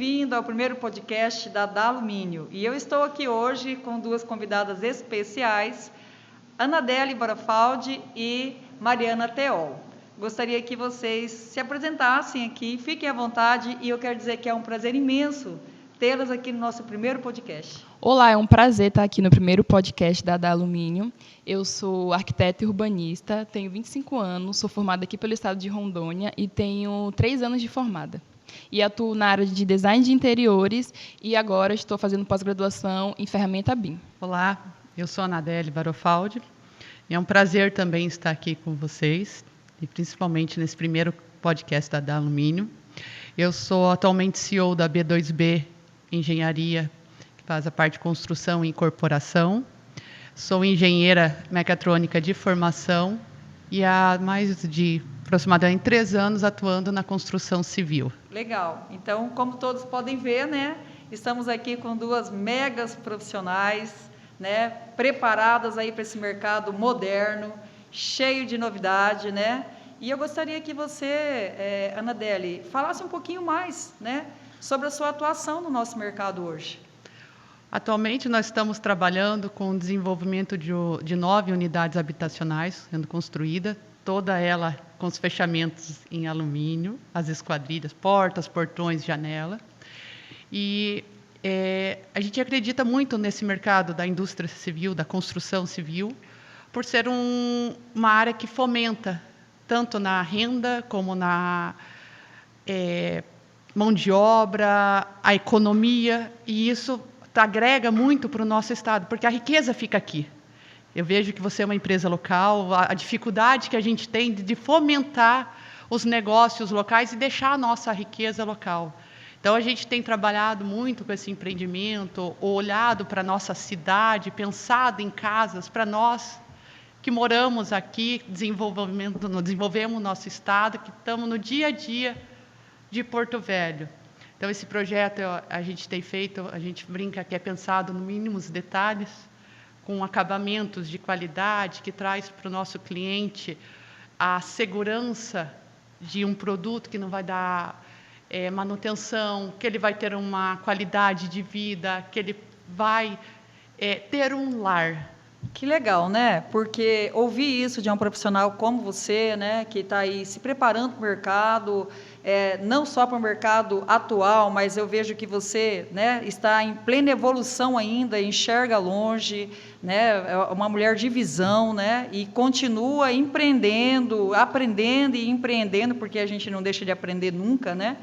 bem-vindo ao primeiro podcast da Dalumínio. E eu estou aqui hoje com duas convidadas especiais, Anadele Barafaldi e Mariana Teol. Gostaria que vocês se apresentassem aqui, fiquem à vontade, e eu quero dizer que é um prazer imenso tê-las aqui no nosso primeiro podcast. Olá, é um prazer estar aqui no primeiro podcast da Dalumínio. Eu sou arquiteta e urbanista, tenho 25 anos, sou formada aqui pelo estado de Rondônia e tenho 3 anos de formada. E atuo na área de design de interiores e agora estou fazendo pós-graduação em ferramenta BIM. Olá, eu sou a Anadele Barafaldi e é um prazer também estar aqui com vocês, e principalmente nesse primeiro podcast da Dalumínio. Eu sou atualmente CEO da B2B Engenharia, que faz a parte de construção e incorporação. Sou engenheira mecatrônica de formação e há mais de aproximadamente 3 anos atuando na construção civil. Legal. Então, como todos podem ver, né, estamos aqui com duas megas profissionais, né, preparadas aí para esse mercado moderno, cheio de novidade, né? E eu gostaria que você, Anadele, falasse um pouquinho mais, né, sobre a sua atuação no nosso mercado hoje. Atualmente, nós estamos trabalhando com o desenvolvimento de 9 unidades habitacionais sendo construída, toda ela com os fechamentos em alumínio, as esquadrias, portas, portões, janela. E a gente acredita muito nesse mercado da indústria civil, da construção civil, por ser uma área que fomenta tanto na renda como na mão de obra, a economia, e isso agrega muito para o nosso estado, porque a riqueza fica aqui. Eu vejo que você é uma empresa local, a dificuldade que a gente tem de fomentar os negócios locais e deixar a nossa riqueza local. Então, a gente tem trabalhado muito com esse empreendimento, olhado para a nossa cidade, pensado em casas para nós que moramos aqui, desenvolvemos o nosso estado, que estamos no dia a dia de Porto Velho. Então, esse projeto a gente tem feito, a gente brinca que é pensado no mínimos detalhes, com acabamentos de qualidade, que traz para o nosso cliente a segurança de um produto que não vai dar manutenção, que ele vai ter uma qualidade de vida, que ele vai ter um lar. Que legal, né? Porque ouvir isso de um profissional como você, né, que está aí se preparando para o mercado, não só para o mercado atual, mas eu vejo que você, né, está em plena evolução ainda, enxerga longe, né, é uma mulher de visão, né, e continua empreendendo, aprendendo e empreendendo, porque a gente não deixa de aprender nunca, né?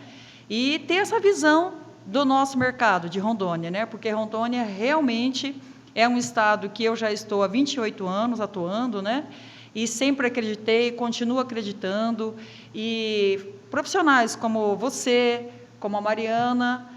E ter essa visão do nosso mercado de Rondônia, né? Porque Rondônia realmente é um estado que eu já estou há 28 anos atuando, né? E sempre acreditei, continuo acreditando. E profissionais como você, como a Mariana,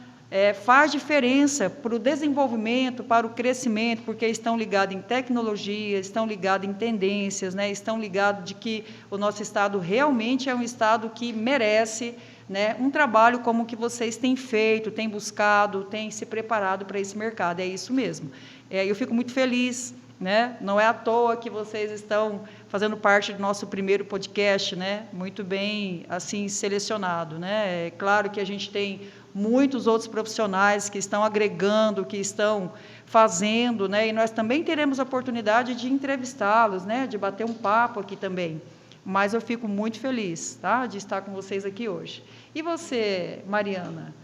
faz diferença para o desenvolvimento, para o crescimento, porque estão ligados em tecnologia, estão ligados em tendências, né? Estão ligados de que o nosso estado realmente é um estado que merece, né, um trabalho como o que vocês têm feito, têm buscado, têm se preparado para esse mercado. É isso mesmo. Eu fico muito feliz, né? Não é à toa que vocês estão fazendo parte do nosso primeiro podcast, né? Muito bem, assim, selecionado, né? É claro que a gente tem muitos outros profissionais que estão agregando, que estão fazendo, né? E nós também teremos a oportunidade de entrevistá-los, né? De bater um papo aqui também. Mas eu fico muito feliz, tá, de estar com vocês aqui hoje. E você, Mariana,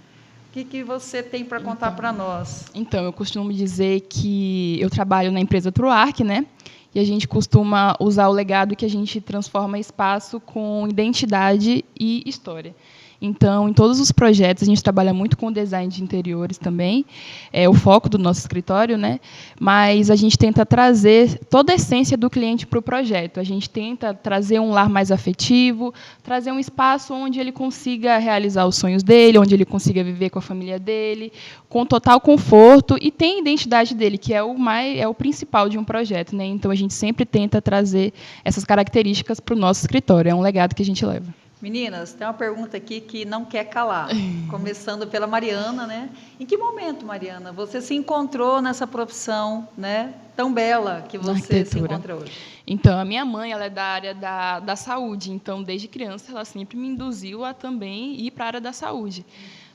o que você tem para contar para nós? Então, eu costumo dizer que eu trabalho na empresa Truark, né? E a gente costuma usar o legado que a gente transforma espaço com identidade e história. Então, em todos os projetos, a gente trabalha muito com design de interiores também, é o foco do nosso escritório, né? Mas a gente tenta trazer toda a essência do cliente para o projeto. A gente tenta trazer um lar mais afetivo, trazer um espaço onde ele consiga realizar os sonhos dele, onde ele consiga viver com a família dele, com total conforto, e tem a identidade dele, que é o principal de um projeto, né? Então, a gente sempre tenta trazer essas características para o nosso escritório. É um legado que a gente leva. Meninas, tem uma pergunta aqui que não quer calar, começando pela Mariana, né? Em que momento, Mariana, você se encontrou nessa profissão, né, tão bela que você se encontra hoje? Então, a minha mãe, ela é da área da saúde, então, desde criança, ela sempre me induziu a também ir para a área da saúde.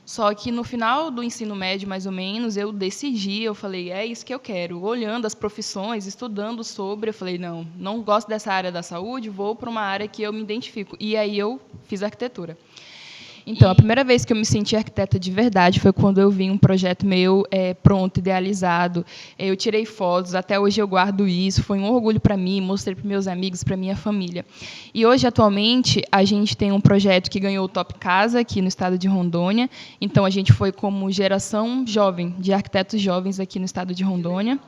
Só que no final do ensino médio, mais ou menos, eu decidi, eu falei, é isso que eu quero. Olhando as profissões, estudando sobre, eu falei, não gosto dessa área da saúde, vou para uma área que eu me identifico. E aí eu fiz arquitetura. Então, a primeira vez que eu me senti arquiteta de verdade foi quando eu vi um projeto meu pronto, idealizado. Eu tirei fotos, até hoje eu guardo isso. Foi um orgulho para mim, mostrei para meus amigos, para minha família. E hoje, atualmente, a gente tem um projeto que ganhou o Top Casa aqui no estado de Rondônia. Então, a gente foi como geração jovem, de arquitetos jovens aqui no estado de Rondônia.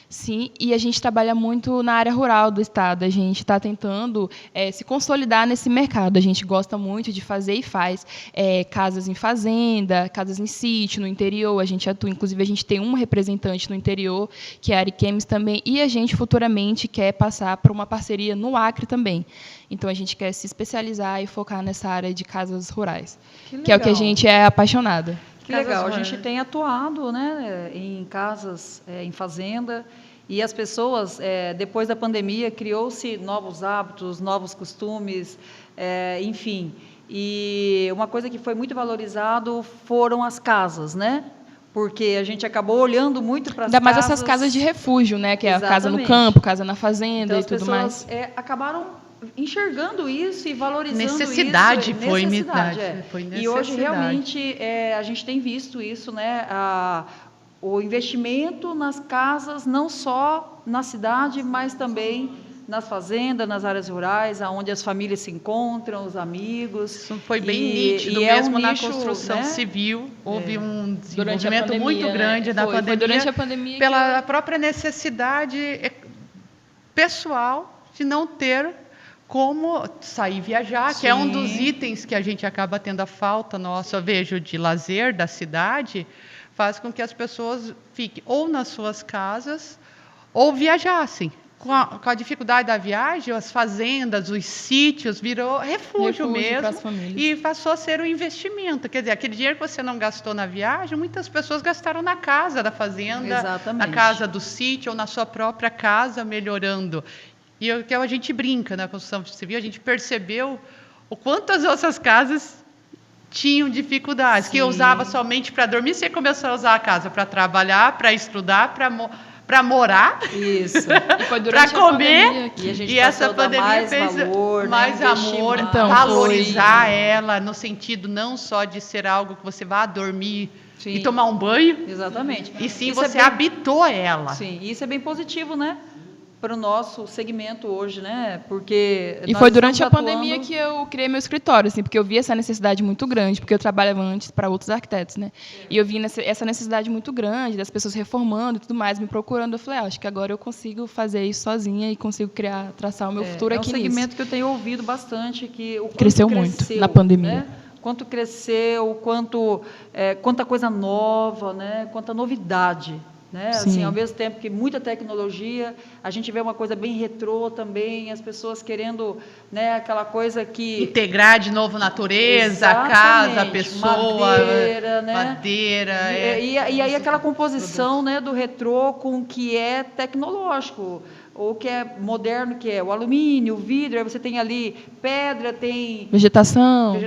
Sim, e a gente trabalha muito na área rural do estado. A gente está tentando se consolidar nesse mercado. A gente gosta muito de fazer e faz casas em fazenda, casas em sítio, no interior. A gente atua, inclusive, a gente tem um representante no interior, que é a Ariquemes também, e a gente futuramente quer passar para uma parceria no Acre também. Então, a gente quer se especializar e focar nessa área de casas rurais, que é o que a gente é apaixonada. Que legal, a gente tem atuado, né, em casas, em fazenda, e as pessoas, depois da pandemia, criou-se novos hábitos, novos costumes, enfim. E uma coisa que foi muito valorizado foram as casas, né? Porque a gente acabou olhando muito para as casas. Ainda mais essas casas de refúgio, né? Que é a casa no campo, casa na fazenda, então, e tudo mais. As pessoas acabaram enxergando isso e valorizando necessidade, isso. Foi necessidade. necessidade. E hoje, realmente, a gente tem visto isso, né? O investimento nas casas, não só na cidade, mas também nas fazendas, nas áreas rurais, onde as famílias se encontram, os amigos. Isso foi bem nítido, mesmo na construção, né, civil. Houve um desenvolvimento pandemia, muito grande na pandemia. Foi durante a pandemia pela própria necessidade pessoal de não ter como sair viajar, Sim. que é um dos itens que a gente acaba tendo a falta nossa, eu vejo, de lazer da cidade, faz com que as pessoas fiquem ou nas suas casas ou viajassem. Com a dificuldade da viagem, as fazendas, os sítios, virou refúgio mesmo e passou a ser um investimento. Quer dizer, aquele dinheiro que você não gastou na viagem, muitas pessoas gastaram na casa da fazenda, exatamente, na casa do sítio ou na sua própria casa, melhorando. E que a gente brinca na construção civil, a gente percebeu o quanto as nossas casas tinham dificuldades, que eu usava somente para dormir, você começou a usar a casa para trabalhar, para estudar, para morar, para comer, e essa pandemia fez valor, mais amor, então, valorizar ela, no sentido não só de ser algo que você vá dormir e tomar um banho, exatamente, e sim isso você habitou ela. Sim, isso é bem positivo, né? Para o nosso segmento hoje, né? Porque e foi durante a pandemia que eu criei meu escritório, assim, porque eu vi essa necessidade muito grande, porque eu trabalhava antes para outros arquitetos, né? E eu vi essa necessidade muito grande das pessoas reformando e tudo mais, me procurando. Eu falei, acho que agora eu consigo fazer isso sozinha e consigo traçar o meu futuro aqui nisso. É um segmento que eu tenho ouvido bastante, que o cresceu muito na pandemia. Né? Quanto cresceu, quanta coisa nova, né? Quanta novidade. Né? Assim, ao mesmo tempo que muita tecnologia, a gente vê uma coisa bem retrô também, as pessoas querendo, né, aquela coisa que... integrar de novo natureza, a casa, a pessoa, madeira. E aí aquela composição, né, do retrô com o que é tecnológico, ou que é moderno, que é o alumínio, o vidro, aí você tem ali pedra, tem... Vegetação.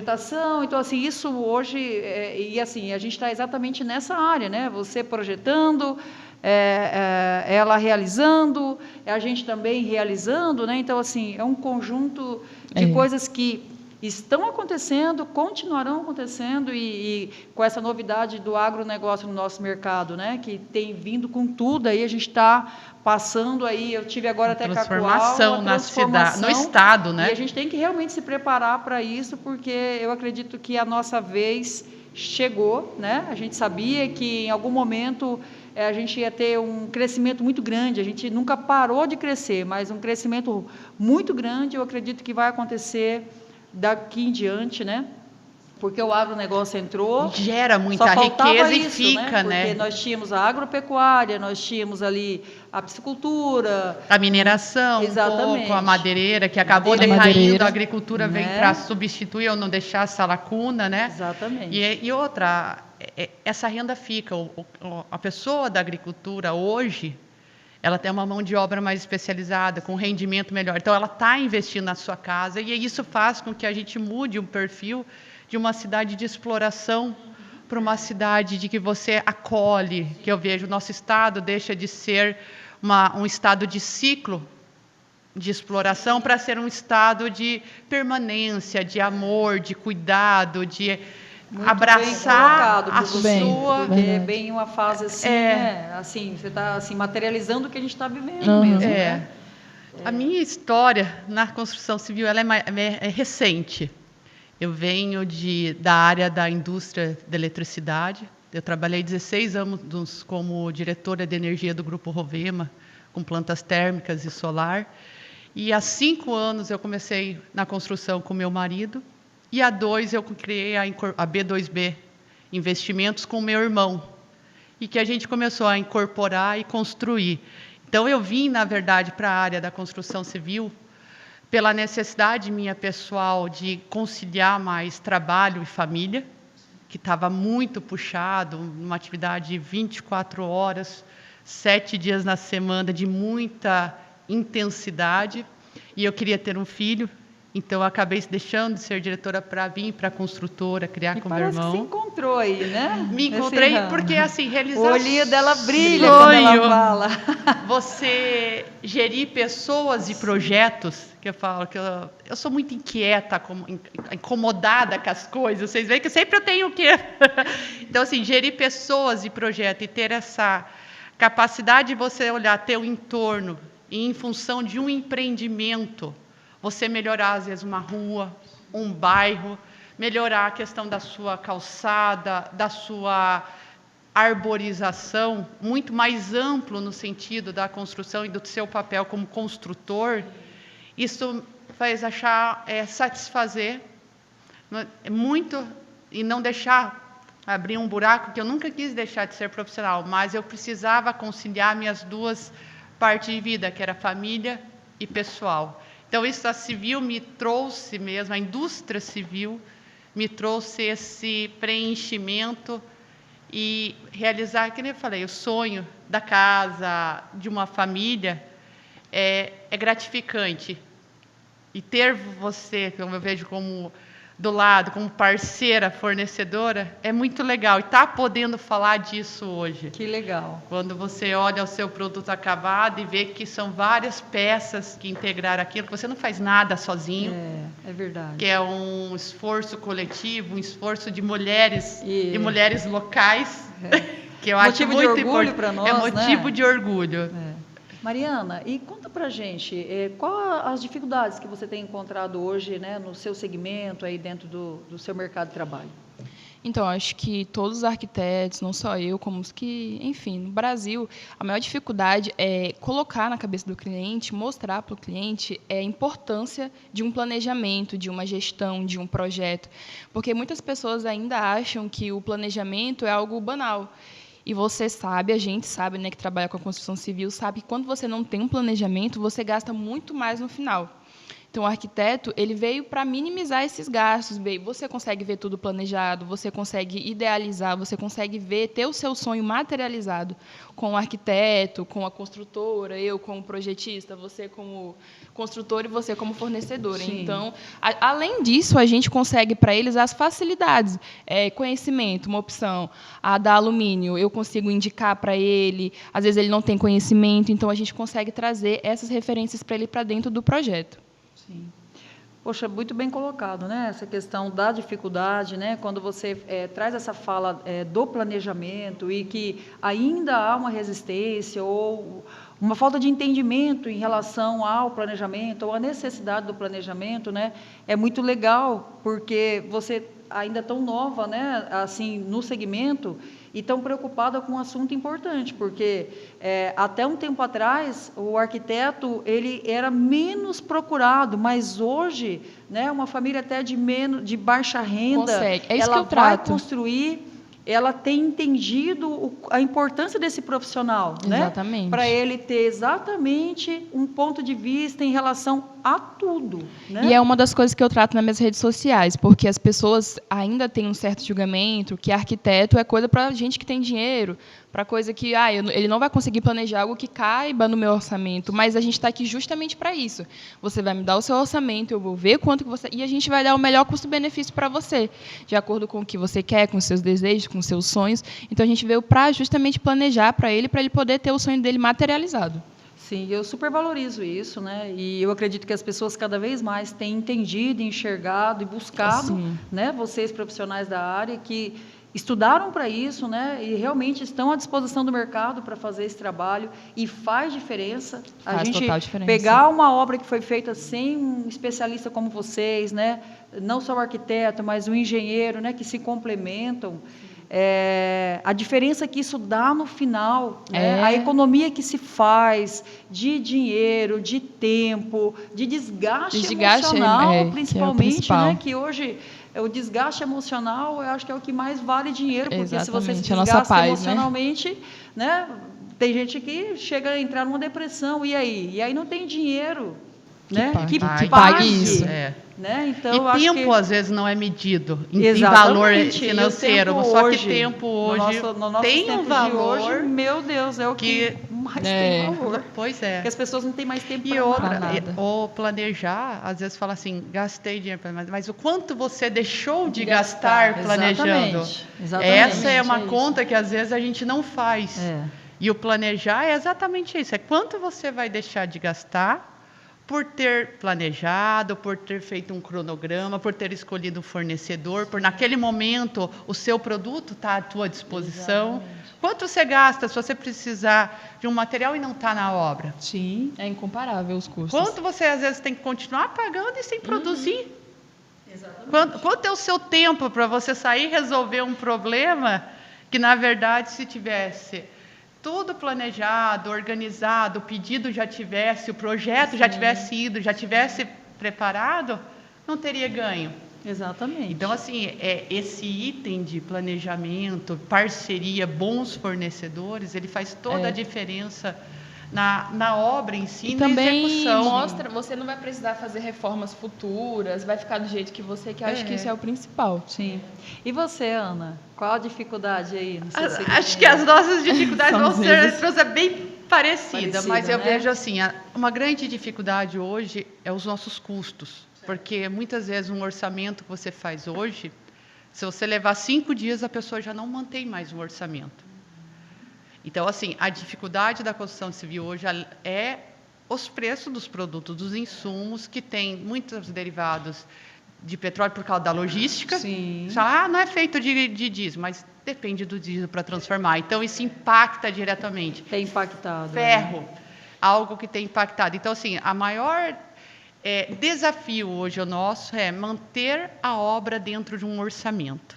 Então, assim, isso hoje... e assim, a gente está exatamente nessa área, né? Você projetando, ela realizando, a gente também realizando, né? Então, assim, é um conjunto de coisas que estão acontecendo, continuarão acontecendo, e com essa novidade do agronegócio no nosso mercado, né? Que tem vindo com tudo, aí a gente está passando aí, eu tive agora até transformação na cidade, no estado, né? E a gente tem que realmente se preparar para isso, porque eu acredito que a nossa vez chegou, né? A gente sabia que em algum momento a gente ia ter um crescimento muito grande, a gente nunca parou de crescer, mas um crescimento muito grande, eu acredito que vai acontecer daqui em diante, né? Porque o agronegócio entrou... gera muita riqueza e fica, né? Porque nós tínhamos a agropecuária, nós tínhamos ali a piscicultura... a mineração, exatamente, um pouco, a madeireira, que acabou decaindo, a agricultura vem para substituir ou não deixar essa lacuna, né? Exatamente. E outra, essa renda fica. A pessoa da agricultura hoje, ela tem uma mão de obra mais especializada, com rendimento melhor. Então, ela está investindo na sua casa, e isso faz com que a gente mude um perfil de uma cidade de exploração para uma cidade de que você acolhe, que eu vejo o nosso estado deixa de ser um estado de ciclo de exploração para ser um estado de permanência, de amor, de cuidado, de Muito abraçar bem a colocado, sua... porque é bem uma fase assim, né? Assim, você está assim, materializando o que a gente está vivendo mesmo, né? A minha história na construção civil ela é recente. Eu venho da área da indústria da eletricidade. Eu trabalhei 16 anos como diretora de energia do Grupo Rovema, com plantas térmicas e solar. E há 5 anos eu comecei na construção com meu marido. E há 2 eu criei a B2B Investimentos com meu irmão. E que a gente começou a incorporar e construir. Então, eu vim, na verdade, para a área da construção civil pela necessidade minha pessoal de conciliar mais trabalho e família, que estava muito puxado, uma atividade de 24 horas, 7 dias na semana, de muita intensidade. E eu queria ter um filho, então eu acabei deixando de ser diretora para vir para a construtora, criar com meu irmão. Parece que se encontrou aí, né? Me encontrei porque, assim, realizar... O olhinho dela brilha quando ela fala. Você gerir pessoas e projetos, que eu falo que eu sou muito inquieta, incomodada com as coisas. Vocês veem que sempre eu tenho o quê? Então, assim, gerir pessoas e projetos e ter essa capacidade de você olhar teu entorno e, em função de um empreendimento, você melhorar, às vezes, uma rua, um bairro, melhorar a questão da sua calçada, da sua arborização, muito mais amplo no sentido da construção e do seu papel como construtor, isso faz satisfazer muito e não deixar abrir um buraco que eu nunca quis deixar de ser profissional, mas eu precisava conciliar minhas 2 partes de vida, que era família e pessoal. Então, isso a civil me trouxe mesmo, a indústria civil me trouxe esse preenchimento e realizar, como eu falei, o sonho da casa, de uma família, é gratificante. E ter você, como eu vejo como do lado, como parceira, fornecedora, é muito legal. E estar podendo falar disso hoje. Que legal. Quando você olha o seu produto acabado e vê que são várias peças que integraram aquilo, que você não faz nada sozinho. É verdade. Que é um esforço coletivo, um esforço de mulheres e mulheres locais, que eu acho muito importante. Motivo de orgulho para nós, né? É motivo de orgulho. Mariana, e conta pra gente, quais as dificuldades que você tem encontrado hoje, né, no seu segmento, aí dentro do seu mercado de trabalho? Então, acho que todos os arquitetos, não só eu, como os que, enfim, no Brasil, a maior dificuldade é colocar na cabeça do cliente, mostrar para o cliente a importância de um planejamento, de uma gestão, de um projeto. Porque muitas pessoas ainda acham que o planejamento é algo banal. E você sabe, a gente sabe, né, que trabalha com a construção civil, sabe que quando você não tem um planejamento, você gasta muito mais no final. Então, o arquiteto, ele veio para minimizar esses gastos. Você consegue ver tudo planejado, você consegue idealizar, você consegue ter o seu sonho materializado com o arquiteto, com a construtora, eu como projetista, você como construtor e você como fornecedora. Sim. Então, além disso, a gente consegue para eles as facilidades. Conhecimento, uma opção. A da alumínio, eu consigo indicar para ele, às vezes ele não tem conhecimento, então a gente consegue trazer essas referências para ele para dentro do projeto. Sim. Poxa, muito bem colocado, né? Essa questão da dificuldade, né? Quando você traz essa fala do planejamento e que ainda há uma resistência ou uma falta de entendimento em relação ao planejamento ou à necessidade do planejamento, né? É muito legal, porque você ainda tão nova, né? Assim, no segmento, e tão preocupada com um assunto importante, porque até um tempo atrás o arquiteto ele era menos procurado, mas hoje, né, uma família até de baixa renda, consegue. É isso ela que eu vai trato. construir, ela tem entendido a importância desse profissional, né? Exatamente. Para ele ter exatamente um ponto de vista em relação a tudo, né? E é uma das coisas que eu trato nas minhas redes sociais, porque as pessoas ainda têm um certo julgamento que arquiteto é coisa para gente que tem dinheiro, para coisa que ele não vai conseguir planejar algo que caiba no meu orçamento, mas a gente está aqui justamente para isso. Você vai me dar o seu orçamento, eu vou ver quanto que você... E a gente vai dar o melhor custo-benefício para você, de acordo com o que você quer, com os seus desejos, com os seus sonhos. Então, a gente veio para justamente planejar para ele poder ter o sonho dele materializado. Sim, eu super valorizo isso, né? E eu acredito que as pessoas cada vez mais têm entendido, enxergado e buscado, né? Vocês profissionais da área que estudaram para isso, né? E realmente estão à disposição do mercado para fazer esse trabalho e faz diferença. A gente total diferença. Pegar uma obra que foi feita sem um especialista como vocês, né? Não só o arquiteto, mas o engenheiro, né? Que se complementam. A diferença que isso dá no final, né? A economia que se faz de dinheiro, de tempo, de desgaste emocional, principalmente, que é né? Que hoje o desgaste emocional, eu acho que é o que mais vale dinheiro, porque Exatamente. se você se A nossa desgasta paz, emocionalmente, né? Tem gente que chega a entrar numa depressão, e aí? E aí não tem dinheiro, né? Que pague isso. Né? Então, e eu acho tempo, às vezes, não é medido em Exatamente. valor financeiro. Só que tempo hoje no nosso tem um valor. Hoje, meu Deus, é o que mais tem valor. Pois é. Porque as pessoas não têm mais tempo E para outra, nada. ou planejar, às vezes fala assim, gastei dinheiro, mas o quanto você deixou de gastar planejando? Exatamente. Essa é uma conta que, às vezes, a gente não faz. E o planejar é exatamente isso. É quanto você vai deixar de gastar por ter planejado, por ter feito um cronograma, por ter escolhido um fornecedor, por naquele momento o seu produto está à tua disposição. Exatamente. Quanto você gasta se você precisar de um material e não está na obra? Sim, é incomparável os custos. Quanto você às vezes tem que continuar pagando e sem produzir? Exatamente. Quanto é o seu tempo para você sair e resolver um problema que, na verdade, se tivesse tudo planejado, organizado, o pedido já tivesse, o projeto já tivesse ido, já tivesse preparado, não teria ganho. Exatamente. Então, assim, esse item de planejamento, parceria, bons fornecedores, ele faz toda a diferença na obra em si, e na também execução. Mostra, você não vai precisar fazer reformas futuras, vai ficar do jeito que você quer. Acho que isso é o principal. Sim. E você, Ana? Qual a dificuldade aí? Acho que as nossas dificuldades vão ser bem parecidas, mas eu vejo assim, uma grande dificuldade hoje é os nossos custos, porque muitas vezes um orçamento que você faz hoje, se você levar 5 dias, a pessoa já não mantém mais o orçamento. Então, assim, a dificuldade da construção civil hoje é os preços dos produtos, dos insumos, que tem muitos derivados de petróleo por causa da logística. Sim. Não é feito de diesel, mas depende do diesel para transformar. Então, isso impacta diretamente. Tem impactado. Ferro, algo que tem impactado. Então, assim, a maior desafio hoje nosso é manter a obra dentro de um orçamento.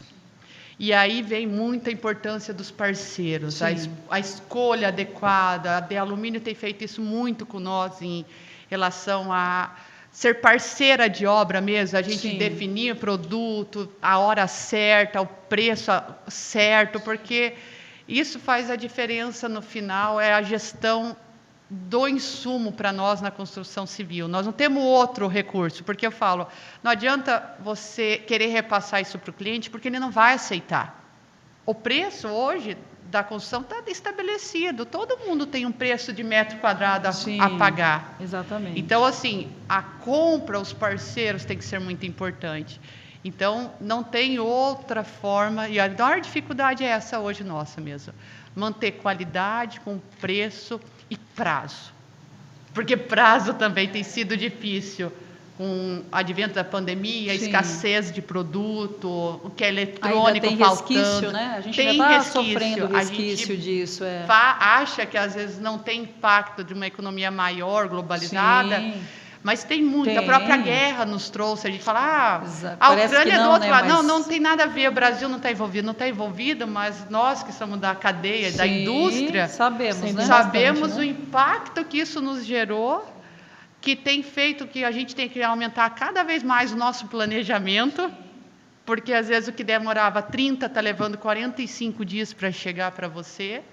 E aí vem muita importância dos parceiros, a escolha adequada. A De Alumínio tem feito isso muito com nós em relação a ser parceira de obra mesmo, a gente definir o produto, a hora certa, o preço certo, porque isso faz a diferença no final, é a gestão do insumo para nós na construção civil. Nós não temos outro recurso, porque eu falo, não adianta você querer repassar isso para o cliente, porque ele não vai aceitar. O preço hoje da construção está estabelecido, todo mundo tem um preço de metro quadrado a pagar. Exatamente. Então, assim, a compra, os parceiros tem que ser muito importante. Então, não tem outra forma, e a maior dificuldade é essa hoje nossa mesmo, manter qualidade com preço e prazo. Porque prazo também tem sido difícil, com o advento da pandemia, a escassez de produto, o que é eletrônico ainda tem faltando. Resquício, né? A gente tem ainda está resquício. sofrendo resquício disso. Acha que às vezes não tem impacto de uma economia maior, globalizada, mas tem muito. A própria guerra nos trouxe, a gente fala, a Ucrânia é do outro lado. Não tem nada a ver, o Brasil não está envolvido, mas nós que somos da cadeia, da indústria, sabemos o impacto que isso nos gerou, que tem feito que a gente tem que aumentar cada vez mais o nosso planejamento, porque às vezes o que demorava 30 está levando 45 dias para chegar para você.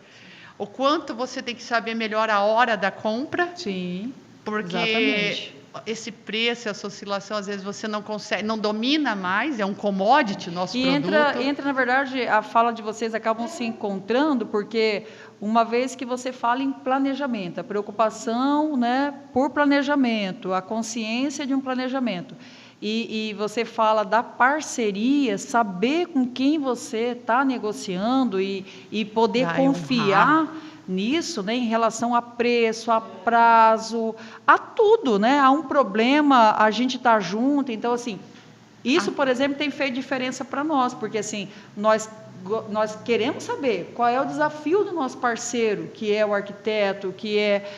O quanto você tem que saber melhor a hora da compra. Sim. Porque esse preço, essa oscilação, às vezes você não consegue, não domina mais, é um commodity nosso produto. Entra, na verdade, a fala de vocês acabam se encontrando, porque uma vez que você fala em planejamento, a preocupação, né, por planejamento, a consciência de um planejamento, e você fala da parceria, saber com quem você está negociando e poder confiar nisso, né, em relação a preço, a prazo, a tudo, né? Há um problema, a gente está junto, então, assim, isso, por exemplo, tem feito diferença para nós, porque, assim, nós queremos saber qual é o desafio do nosso parceiro, que é o arquiteto, que é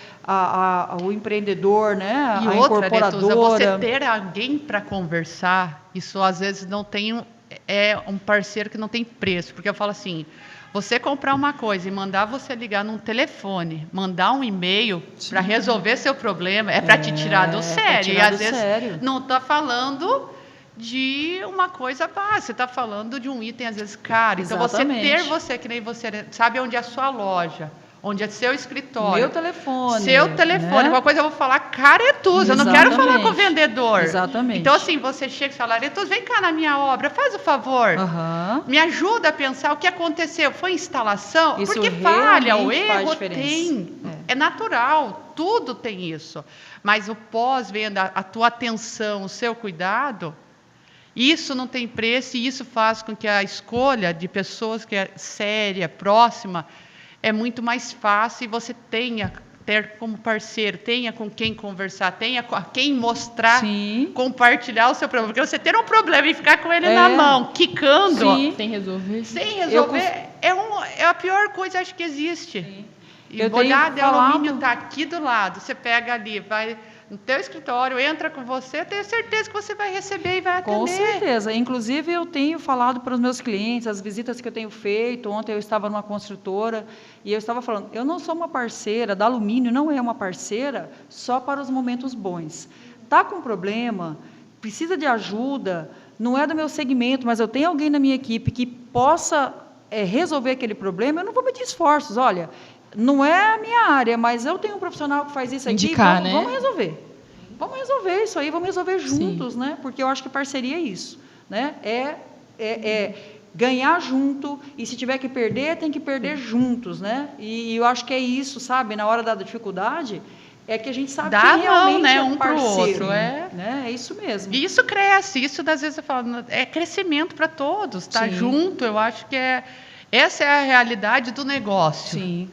o empreendedor, né? E a outra, incorporadora. Aretusa, você ter alguém para conversar, isso às vezes não tem, é um parceiro que não tem preço, porque eu falo assim, você comprar uma coisa e mandar você ligar num telefone, mandar um e-mail para resolver seu problema, é para te tirar do sério. E às vezes não está falando de uma coisa básica, você está falando de um item, às vezes, caro. Exatamente. Então, você, que nem você, sabe onde é a sua loja, onde é seu escritório. Meu telefone. Seu telefone. Né? Uma coisa eu vou falar, cara, Aretusa, eu não quero falar com o vendedor. Exatamente. Então, assim, você chega e fala, Aretusa, vem cá na minha obra, faz o favor. Me ajuda a pensar o que aconteceu. Foi instalação? Isso porque falha, o faz erro diferença. tem. É natural, tudo tem isso. Mas o pós-venda, a tua atenção, o seu cuidado, isso não tem preço e isso faz com que a escolha de pessoas que é séria, próxima, é muito mais fácil e você ter como parceiro, tenha com quem conversar, tenha a quem mostrar, compartilhar o seu problema. Porque você ter um problema e ficar com ele na mão, quicando, sem resolver, é a pior coisa, acho que existe. Sim. E o bolhado de alumínio está aqui do lado, você pega ali, vai no teu escritório, entra com você, eu tenho certeza que você vai receber e vai atender. Com certeza. Inclusive, eu tenho falado para os meus clientes, as visitas que eu tenho feito. Ontem eu estava numa construtora e eu estava falando, eu não sou uma parceira, da Alumínio não é uma parceira só para os momentos bons. Está com problema, precisa de ajuda, não é do meu segmento, mas eu tenho alguém na minha equipe que possa resolver aquele problema, eu não vou medir esforços. Olha, não é a minha área, mas eu tenho um profissional que faz isso aqui, vamos resolver. Vamos resolver isso aí, vamos resolver juntos, né? Porque eu acho que parceria é isso, né? É ganhar junto, e se tiver que perder, tem que perder juntos, né? E eu acho que é isso, sabe? Na hora da dificuldade, é que a gente sabe que realmente é um parceiro. Né? É isso mesmo. E isso cresce, isso às vezes eu falo, é crescimento para todos, tá junto, eu acho que essa é a realidade do negócio. Sim.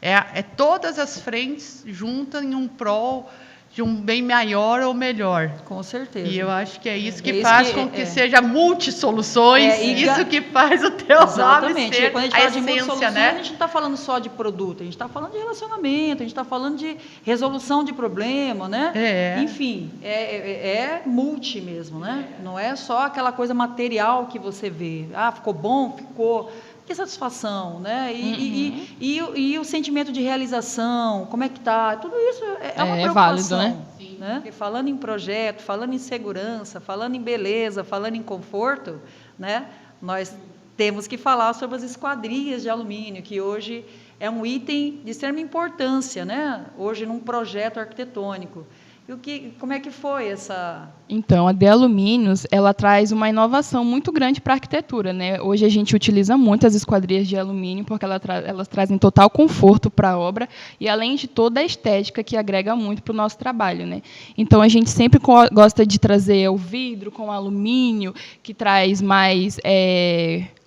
É todas as frentes juntas em um prol de um bem maior ou melhor. Com certeza. E eu acho que é isso que faz com que seja multi-soluções, isso que faz o teu nome ser quando a gente fala de multi-soluções, né? A gente não está falando só de produto, a gente está falando de relacionamento, a gente está falando de resolução de problema, né? Enfim, é multi mesmo, né? Não é só aquela coisa material que você vê. Ah, ficou bom? Ficou... Que satisfação, né? E o sentimento de realização, como é que tá? Tudo isso é uma preocupação. Válido, né? Né? Porque falando em projeto, falando em segurança, falando em beleza, falando em conforto, né? Nós temos que falar sobre as esquadrias de alumínio, que hoje é um item de extrema importância, né? Hoje num projeto arquitetônico. E como é que foi essa... Então, a De Alumínios, ela traz uma inovação muito grande para a arquitetura, né? Hoje a gente utiliza muito as esquadrias de alumínio, porque elas trazem total conforto para a obra, e além de toda a estética que agrega muito para o nosso trabalho, né? Então, a gente sempre gosta de trazer o vidro com alumínio, que traz mais,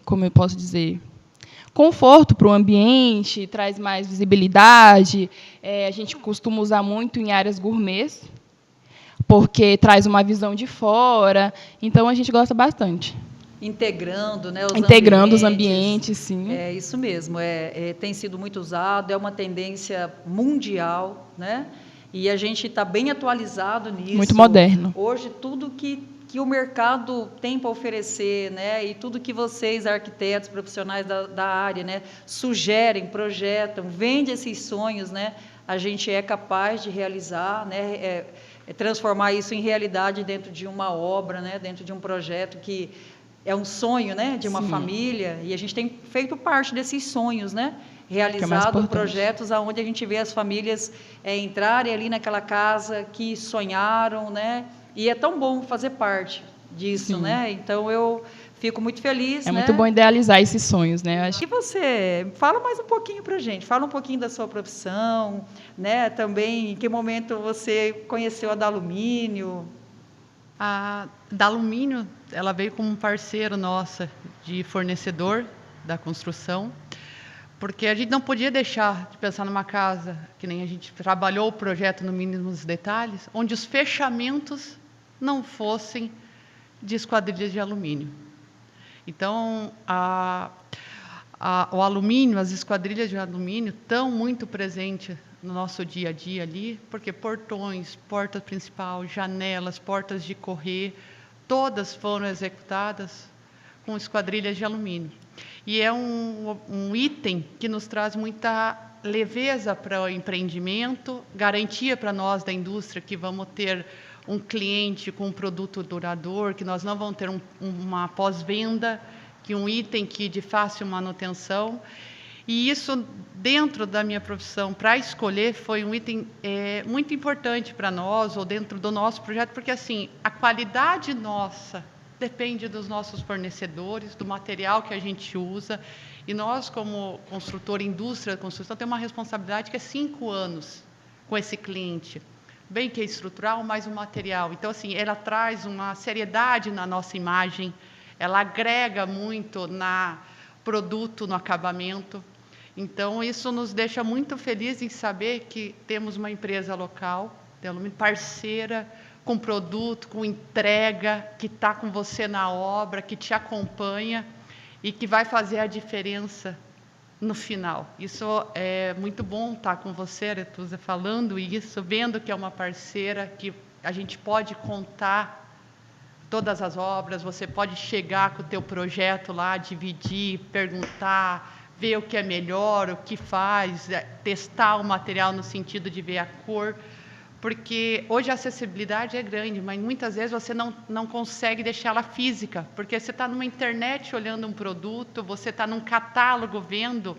como eu posso dizer... conforto para o ambiente, traz mais visibilidade. A gente costuma usar muito em áreas gourmets, porque traz uma visão de fora. Então, a gente gosta bastante. Integrando, né, os ambientes, sim. É isso mesmo. Tem sido muito usado, é uma tendência mundial, né? E a gente está bem atualizado nisso. Muito moderno. Hoje, tudo que o mercado tem para oferecer, né? E tudo que vocês, arquitetos, profissionais da área, né, sugerem, projetam, vendem esses sonhos, né? A gente é capaz de realizar, né? Transformar isso em realidade dentro de uma obra, né? Dentro de um projeto que é um sonho, né? De uma família, e a gente tem feito parte desses sonhos, né? realizado importante. projetos onde a gente vê as famílias entrarem ali naquela casa que sonharam, né? E é tão bom fazer parte disso, Sim. né? Então, eu fico muito feliz, É né? muito bom idealizar esses sonhos, né? Eu acho. E você, fala mais um pouquinho para a gente, fala um pouquinho da sua profissão, né? Também, em que momento você conheceu a Dalumínio? A Dalumínio, ela veio como um parceiro nossa de fornecedor da construção, porque a gente não podia deixar de pensar numa casa, que nem a gente trabalhou o projeto no mínimos detalhes, onde os fechamentos não fossem de esquadrilhas de alumínio. Então, o alumínio, as esquadrilhas de alumínio estão muito presentes no nosso dia a dia ali, porque portões, porta principal, janelas, portas de correr, todas foram executadas com esquadrilhas de alumínio. E é um item que nos traz muita leveza para o empreendimento, garantia para nós da indústria que vamos ter um cliente com um produto duradouro, que nós não vamos ter uma pós-venda, que um item que de fácil manutenção. E isso, dentro da minha profissão, para escolher, foi um item muito importante para nós, ou dentro do nosso projeto, porque assim, a qualidade nossa depende dos nossos fornecedores, do material que a gente usa, e nós, como construtor, indústria da construção, temos uma responsabilidade que é 5 anos com esse cliente, bem que é estrutural, mas o material. Então, assim, ela traz uma seriedade na nossa imagem, ela agrega muito no produto, no acabamento. Então, isso nos deixa muito felizes em saber que temos uma empresa local, uma parceira, com produto, com entrega, que está com você na obra, que te acompanha e que vai fazer a diferença no final. Isso é muito bom estar com você, Aretusa, falando isso, vendo que é uma parceira, que a gente pode contar todas as obras, você pode chegar com o teu projeto lá, dividir, perguntar, ver o que é melhor, o que faz, testar o material no sentido de ver a cor, porque hoje a acessibilidade é grande, mas muitas vezes você não consegue deixá-la física, porque você está numa internet olhando um produto, você está num catálogo vendo,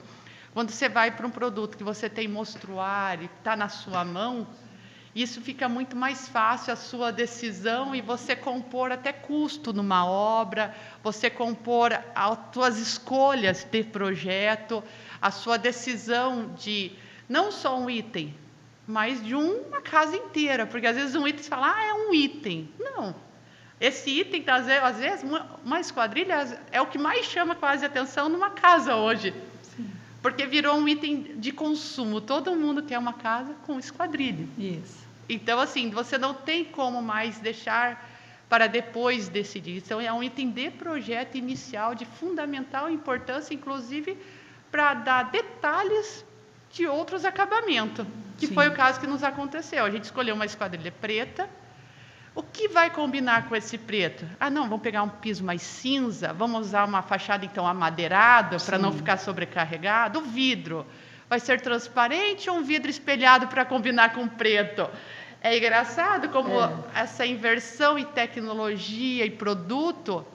quando você vai para um produto que você tem mostruário, está na sua mão, isso fica muito mais fácil a sua decisão e você compor até custo numa obra, você compor as suas escolhas de projeto, a sua decisão de não só um item, mas de uma casa inteira, porque às vezes um item você fala, é um item. Não, esse item, às vezes, uma esquadrilha é o que mais chama quase atenção numa casa hoje, sim, porque virou um item de consumo, todo mundo quer uma casa com esquadrilha. Isso. Então, assim, você não tem como mais deixar para depois decidir. Então, é um item de projeto inicial, de fundamental importância, inclusive, para dar detalhes de outros acabamentos, que Sim. foi o caso que nos aconteceu. A gente escolheu uma esquadrilha preta. O que vai combinar com esse preto? Não, vamos pegar um piso mais cinza, vamos usar uma fachada, então, amadeirada, para não ficar sobrecarregado. O vidro vai ser transparente ou um vidro espelhado para combinar com o preto? É engraçado como essa inversão em tecnologia e produto,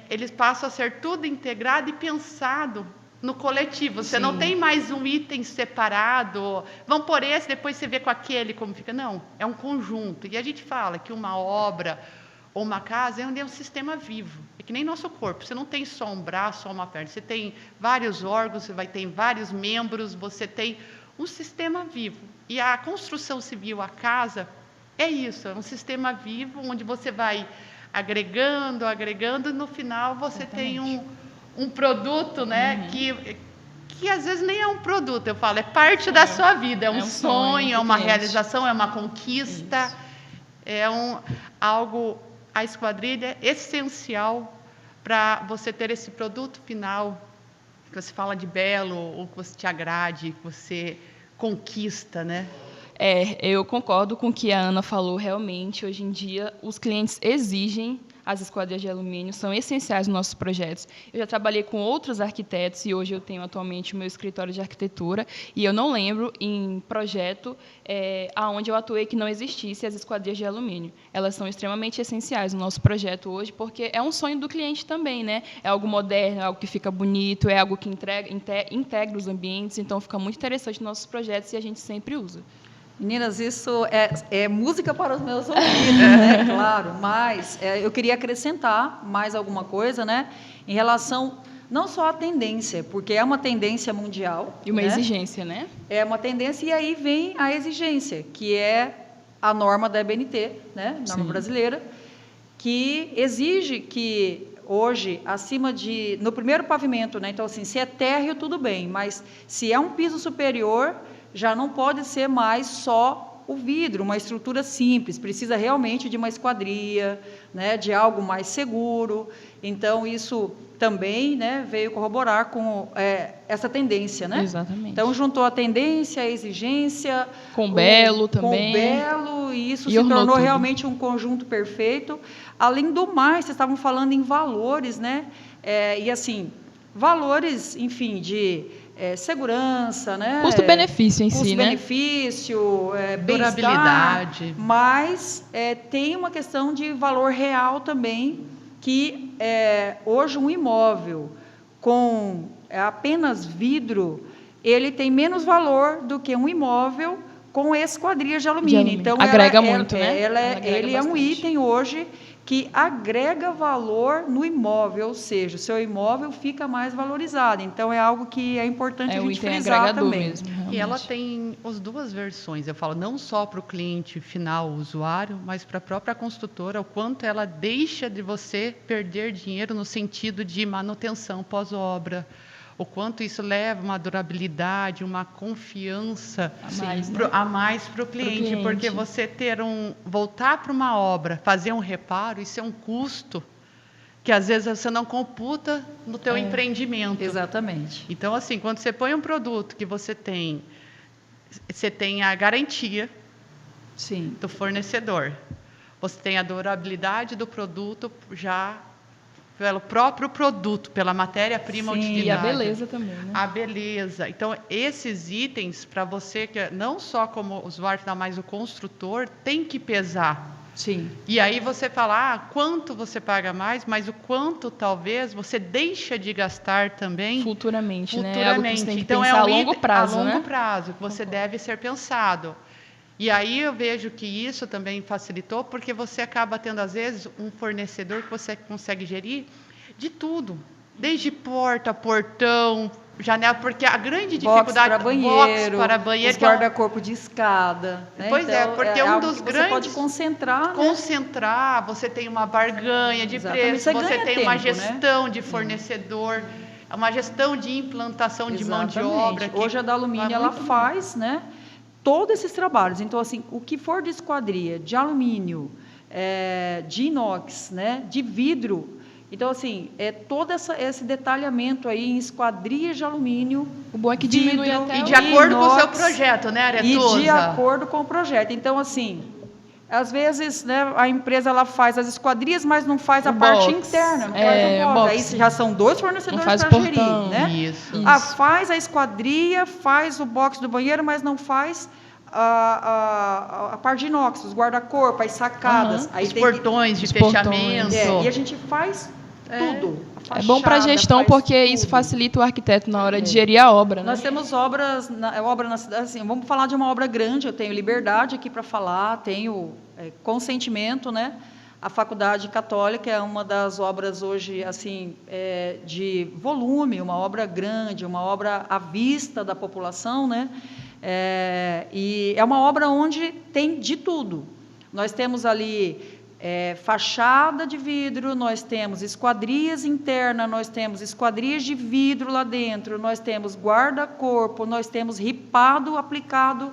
eles passam a ser tudo integrado e pensado no coletivo. Você não tem mais um item separado, vamos por esse, depois você vê com aquele como fica. Não, é um conjunto. E a gente fala que uma obra ou uma casa é um sistema vivo. É que nem nosso corpo. Você não tem só um braço, só uma perna. Você tem vários órgãos, você vai ter vários membros, você tem um sistema vivo. E a construção civil, a casa, é isso, é um sistema vivo onde você vai agregando, e no final você tem um produto, né, que às vezes nem é um produto, eu falo, é parte da sua vida, é um sonho, é uma realização, é uma conquista, algo, a esquadrilha é essencial para você ter esse produto final, que você fala de belo, ou que você te agrade, que você conquista, né? Eu concordo com o que a Ana falou, realmente, hoje em dia, os clientes exigem as esquadrias de alumínio são essenciais nos nossos projetos. Eu já trabalhei com outros arquitetos e hoje eu tenho atualmente o meu escritório de arquitetura e eu não lembro em projeto aonde eu atuei que não existisse as esquadrias de alumínio. Elas são extremamente essenciais no nosso projeto hoje porque é um sonho do cliente também, né? É algo moderno, é algo que fica bonito, é algo que integra os ambientes, então fica muito interessante nos nossos projetos e a gente sempre usa. Meninas, isso é música para os meus ouvidos, né? Claro, mas eu queria acrescentar mais alguma coisa, né? Em relação não só à tendência, porque é uma tendência mundial. E uma né? exigência, né? É uma tendência, e aí vem a exigência, que é a norma da EBNT, né? Norma Sim. brasileira, que exige que hoje, no primeiro pavimento, né? Então, assim, se é térreo, tudo bem, mas se é um piso superior, já não pode ser mais só o vidro, uma estrutura simples, precisa realmente de uma esquadria, né, de algo mais seguro. Então, isso também, né, veio corroborar com essa tendência, né? Exatamente. Então, juntou a tendência, a exigência... Com belo também. Com belo, e isso E se ornou tornou tudo. realmente um conjunto perfeito. Além do mais, vocês estavam falando em valores, né? E assim, valores, enfim, de segurança, né? Custo-benefício em si, né? Custo-benefício, Durabilidade. Mas tem uma questão de valor real também, que hoje um imóvel com apenas vidro, ele tem menos valor do que um imóvel com esquadrias de alumínio. Então, agrega muito, né? Ele é um item hoje que agrega valor no imóvel, ou seja, o seu imóvel fica mais valorizado. Então, é algo que é importante a gente frisar também. Mesmo, e ela tem as duas versões, eu falo, não só para o cliente final, o usuário, mas para a própria construtora, o quanto ela deixa de você perder dinheiro no sentido de manutenção pós-obra, o quanto isso leva uma durabilidade, uma confiança a mais para o cliente, porque você voltar para uma obra, fazer um reparo, isso é um custo que às vezes você não computa no teu empreendimento. Exatamente. Então, assim, quando você põe um produto que você tem a garantia do fornecedor, você tem a durabilidade do produto já pelo próprio produto, pela matéria-prima utilizada. E a beleza também, né? A beleza. Então, esses itens, para você, que não só como usuário final, mas o construtor, tem que pesar. Sim. E aí você fala, quanto você paga mais, mas o quanto, talvez, você deixa de gastar também... Futuramente, né? É algo que você tem que então, pensar a longo prazo, a longo prazo, que você deve ser pensado. E aí eu vejo que isso também facilitou, porque você acaba tendo, às vezes, um fornecedor que você consegue gerir de tudo. Desde porta, portão, janela, porque a grande dificuldade... Box para banheiro, os guarda-corpo de escada. Né? Pois então, porque um dos grandes... Você pode concentrar. Concentrar, né? Você tem uma barganha de preço, você tem uma gestão, né? De fornecedor, uma gestão de implantação de mão de obra. Hoje a da Alumínio, ela faz, né? Todos esses trabalhos. Então, assim, o que for de esquadria, de alumínio, de inox, né, de vidro, então, assim, todo esse detalhamento aí em esquadrias de alumínio. O bom é que diminui até e de acordo com o seu projeto, né, Aretusa? E de acordo com o projeto. Então, assim, às vezes, né, a empresa ela faz as esquadrias, mas não faz a parte interna, não faz o box. Aí já são dois fornecedores para gerir, né? Isso. Faz a esquadria, faz o box do banheiro, mas não faz a parte de inox, os guarda-corpo, as sacadas. Aí os portões de fechamento. E a gente faz tudo. É bom para a gestão, porque isso facilita o arquiteto na hora de gerir a obra. Né? Nós temos obra na cidade, assim, vamos falar de uma obra grande, eu tenho liberdade aqui para falar, tenho consentimento, né? A Faculdade Católica é uma das obras hoje, assim, de volume, uma obra grande, uma obra à vista da população, né? E é uma obra onde tem de tudo. Nós temos ali fachada de vidro, nós temos esquadrias internas, nós temos esquadrias de vidro lá dentro, nós temos guarda-corpo, nós temos ripado aplicado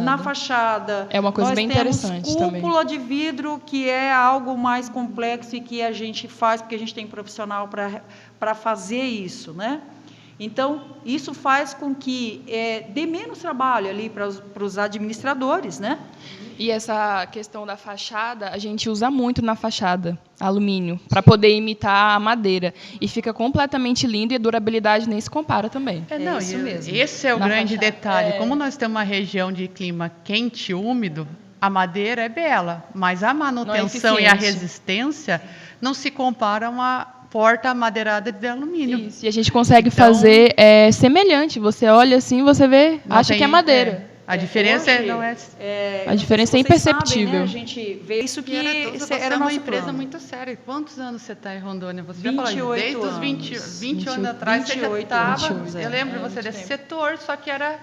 na fachada. É uma coisa bem interessante também. Cúpula de vidro, que é algo mais complexo e que a gente faz, porque a gente tem profissional para fazer isso, né? Então, isso faz com que dê menos trabalho ali para os administradores, né? E essa questão da fachada, a gente usa muito na fachada, alumínio, para poder imitar a madeira. E fica completamente lindo e a durabilidade nem se compara também. Não, isso mesmo. Esse é o Na grande fachada. detalhe. Como nós temos uma região de clima quente e úmido, a madeira é bela, mas a manutenção e a eficiente. resistência não se compara a uma porta madeirada de alumínio. Isso, e a gente consegue Então- fazer semelhante. Você olha assim, você vê, Não acha tem- que é madeira. A diferença Hoje, não é... A diferença é vocês sabem, imperceptível. né? A gente vê isso que Você era é uma nosso empresa plano. muito séria. Quantos anos você está em Rondônia? Você 28 já falou, desde os 20 anos. 20 anos atrás você já 28 estava. anos, Eu lembro muito você desse tempo. setor, só que era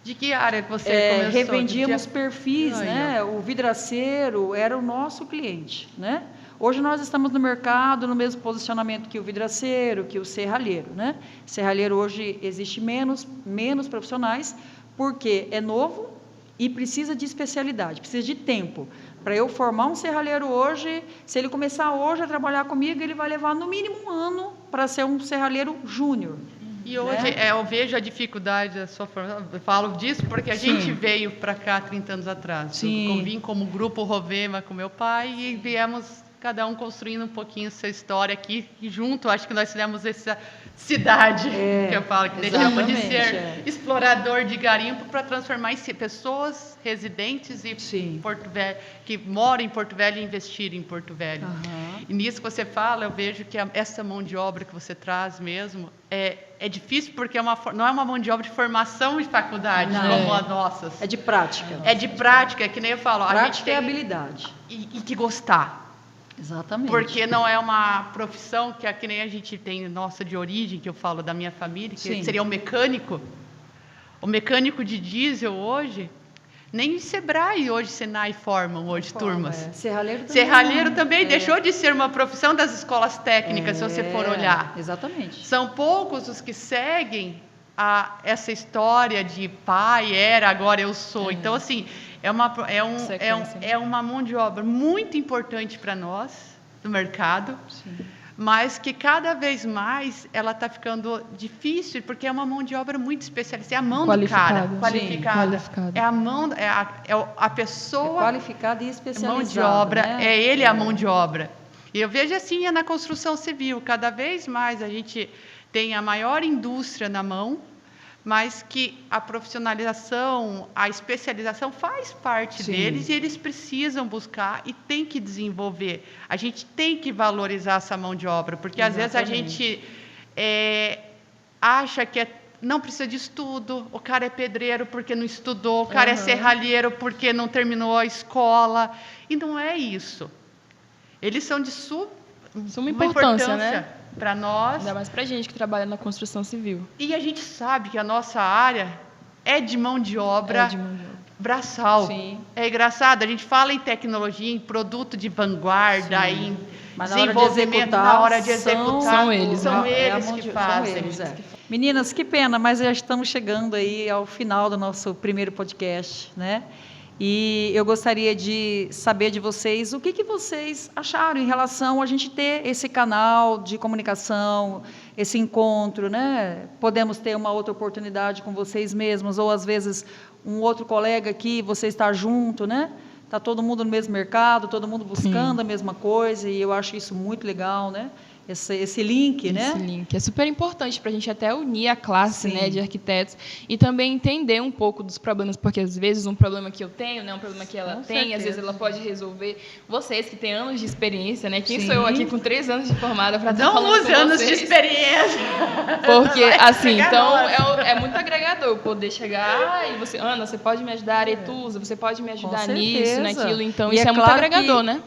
de que área que você começou? Revendíamos De- perfis, Aí, né? O vidraceiro era o nosso cliente, né? Hoje nós estamos no mercado no mesmo posicionamento que o vidraceiro, que o serralheiro, né? Serralheiro hoje existe menos profissionais, porque é novo e precisa de especialidade, precisa de tempo. Para eu formar um serralheiro hoje, se ele começar hoje a trabalhar comigo, ele vai levar no mínimo 1 ano para ser um serralheiro júnior. E hoje eu vejo a dificuldade da sua formação. Eu falo disso porque a Sim. gente veio para cá 30 anos atrás. Sim. Eu vim como grupo Rovema com meu pai e viemos cada um construindo um pouquinho sua história aqui e junto. Acho que nós fizemos essa cidade que eu falo que deixamos de exatamente, ser explorador de garimpo para transformar em pessoas residentes e Sim. Porto Velho, que moram em Porto Velho e investirem em Porto Velho. Aham. E nisso que você fala, eu vejo que essa mão de obra que você traz mesmo é difícil porque não é uma mão de obra de formação de faculdade, Não. como as nossas. É de prática. É de prática, é que nem eu falo. A gente Prática tem é habilidade. e que gostar. Exatamente. Porque não é uma profissão que nem a gente tem nossa de origem, que eu falo da minha família, que Sim. seria o mecânico. O mecânico de diesel hoje, nem o Sebrae hoje, Senai formam hoje turmas. Serralheiro também. Serralheiro também deixou de ser uma profissão das escolas técnicas, se você for olhar. Exatamente. São poucos os que seguem essa história de pai era, agora eu sou. Então, assim, é uma mão de obra muito importante para nós, do mercado, Sim. mas que cada vez mais ela está ficando difícil, porque é uma mão de obra muito especializada. É a mão do cara, Qualificada. qualificada. Sim, qualificada. É a mão, a É pessoa... qualificada e especializada. mão de obra, né? é ele a mão de obra. E eu vejo assim, é na construção civil, cada vez mais a gente tem a maior indústria na mão, mas que a profissionalização, a especialização faz parte Sim. deles e eles precisam buscar e tem que desenvolver. A gente tem que valorizar essa mão de obra, porque às vezes a gente acha que não precisa de estudo, o cara é pedreiro porque não estudou, o cara é serralheiro porque não terminou a escola. E não é isso. Eles são de Suma uma importância, né? para nós. Ainda mais pra gente que trabalha na construção civil. E a gente sabe que a nossa área é de mão de obra, É de mão de obra. braçal. Sim. É engraçado, a gente fala em tecnologia, em produto de vanguarda, em Mas na hora de desenvolvimento, executar, na hora de executar, são eles, são né? eles a mão que de- fazem. São eles, Meninas, que pena, mas já estamos chegando aí ao final do nosso primeiro podcast, né? E eu gostaria de saber de vocês o que vocês acharam em relação a gente ter esse canal de comunicação, esse encontro, né? Podemos ter uma outra oportunidade com vocês mesmos, ou às vezes um outro colega aqui, você está junto, né? Está todo mundo no mesmo mercado, todo mundo buscando a mesma coisa, e eu acho isso muito legal, né? Esse link, né? Esse link é super importante para a gente até unir a classe, Sim. né, de arquitetos e também entender um pouco dos problemas, porque às vezes um problema que eu tenho, né, um problema que ela Com tem, às vezes certeza. ela pode resolver. Vocês que têm anos de experiência, né? Quem Sim. sou eu aqui com 3 anos de formada para estar Não falando use com anos de vocês? experiência. Porque, Vai assim, chegar então nós. é muito agregador eu poder chegar e você, Ana, você pode me ajudar, Aretusa, você pode me ajudar nisso, certeza. naquilo. Então, E isso é muito claro agregador, que, né?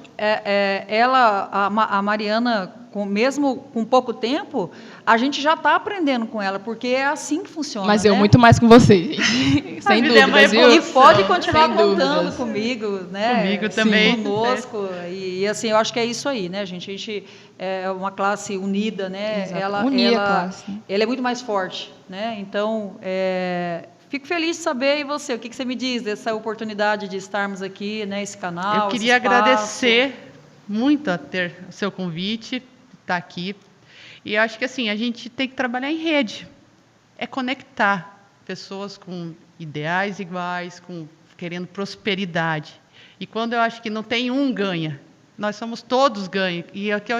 a Mariana, mesmo com pouco tempo, a gente já está aprendendo com ela, porque é assim que funciona. Mas né? eu muito mais com vocês, gente. Sem vida é uma dúvidas, viu? evolução. E pode continuar Sem contando dúvidas. comigo, né? Comigo também. Sim, conosco. E assim, eu acho que é isso aí, né, gente? A gente é uma classe unida, né? Exato. Unir a classe, né? Ela é muito mais forte, né? Então, fico feliz de saber, e você, o que você me diz dessa oportunidade de estarmos aqui, né? Esse canal, Eu queria esse espaço? agradecer muito a ter o seu convite, estar aqui. E eu acho que assim, a gente tem que trabalhar em rede. é conectar pessoas com ideais iguais, querendo prosperidade. E quando eu acho que não tem um ganha, nós somos todos ganhos. E é o que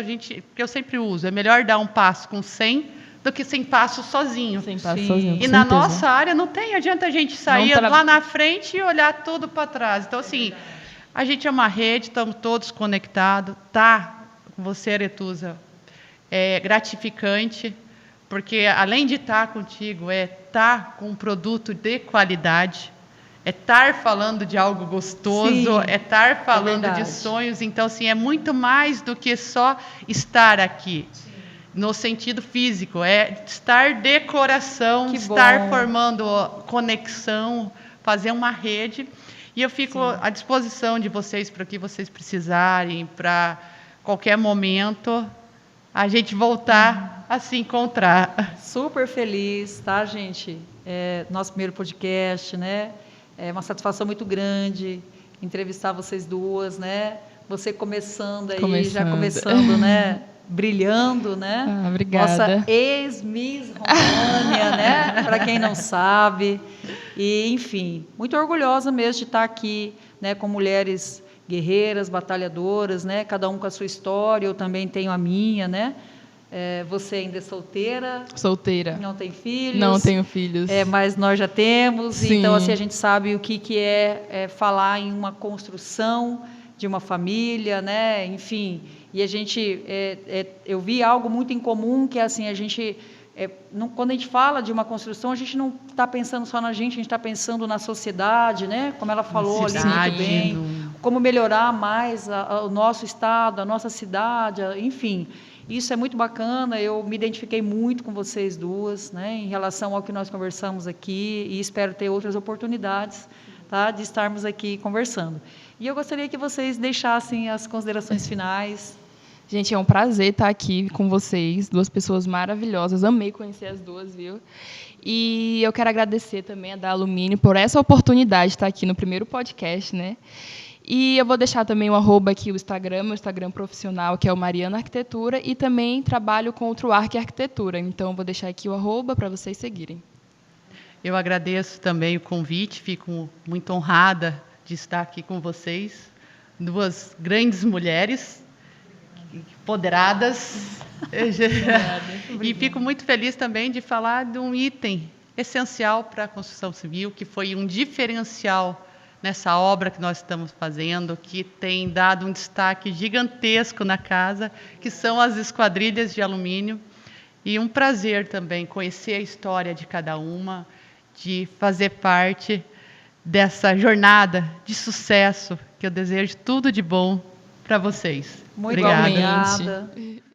eu sempre uso, é melhor dar um passo com 100 do que 100 passos sozinho. 100 passos Sim. sozinho, com E na certeza. nossa área não adianta a gente sair lá na frente e olhar tudo para trás. Então, assim, a gente é uma rede, estamos todos conectados. Tá com você, Aretusa, é gratificante, porque além de estar contigo, é estar com um produto de qualidade, é estar falando de algo gostoso, Sim, é estar falando de verdade. sonhos. Então, assim, é muito mais do que só estar aqui. No sentido físico, é estar de coração, Que estar bom. formando conexão, fazer uma rede. E eu fico à disposição de vocês para o que vocês precisarem, para qualquer momento a gente voltar a se encontrar. Super feliz, tá, gente? Nosso primeiro podcast, né? É uma satisfação muito grande entrevistar vocês duas, né? Você começando aí, já começando, né? Brilhando, né? Ah, obrigada. Nossa ex-Miss Rondônia, né? Para quem não sabe. E, enfim, muito orgulhosa mesmo de estar aqui, né? Com mulheres guerreiras, batalhadoras, né? Cada um com a sua história. Eu também tenho a minha, né? Você ainda é solteira? Solteira. Não tem filhos? Não tenho filhos. Mas nós já temos. Sim. Então, assim, a gente sabe o que é falar em uma construção de uma família, né? Enfim, e a gente, eu vi algo muito em comum, que é assim, a gente, quando a gente fala de uma construção, a gente não está pensando só na gente está pensando na sociedade, né? Como ela falou ali muito bem, como melhorar mais o nosso estado, a nossa cidade, enfim. Isso é muito bacana, eu me identifiquei muito com vocês duas, né? Em relação ao que nós conversamos aqui, e espero ter outras oportunidades, tá? De estarmos aqui conversando. E eu gostaria que vocês deixassem as considerações finais. Gente, é um prazer estar aqui com vocês, duas pessoas maravilhosas. Amei conhecer as duas, viu? E eu quero agradecer também a da Alumínio por essa oportunidade de estar aqui no primeiro podcast, né? E eu vou deixar também o @ aqui, o Instagram, meu Instagram profissional, que é o Mariana Arquitetura, e também trabalho com o Truark Arquitetura. Então, eu vou deixar aqui o @ para vocês seguirem. Eu agradeço também o convite, fico muito honrada de estar aqui com vocês, duas grandes mulheres, empoderadas. E fico muito feliz também de falar de um item essencial para a construção civil, que foi um diferencial nessa obra que nós estamos fazendo, que tem dado um destaque gigantesco na casa, que são as esquadrilhas de alumínio. E um prazer também conhecer a história de cada uma, de fazer parte dessa jornada de sucesso, que eu desejo tudo de bom para vocês. Muito Obrigada. obrigada.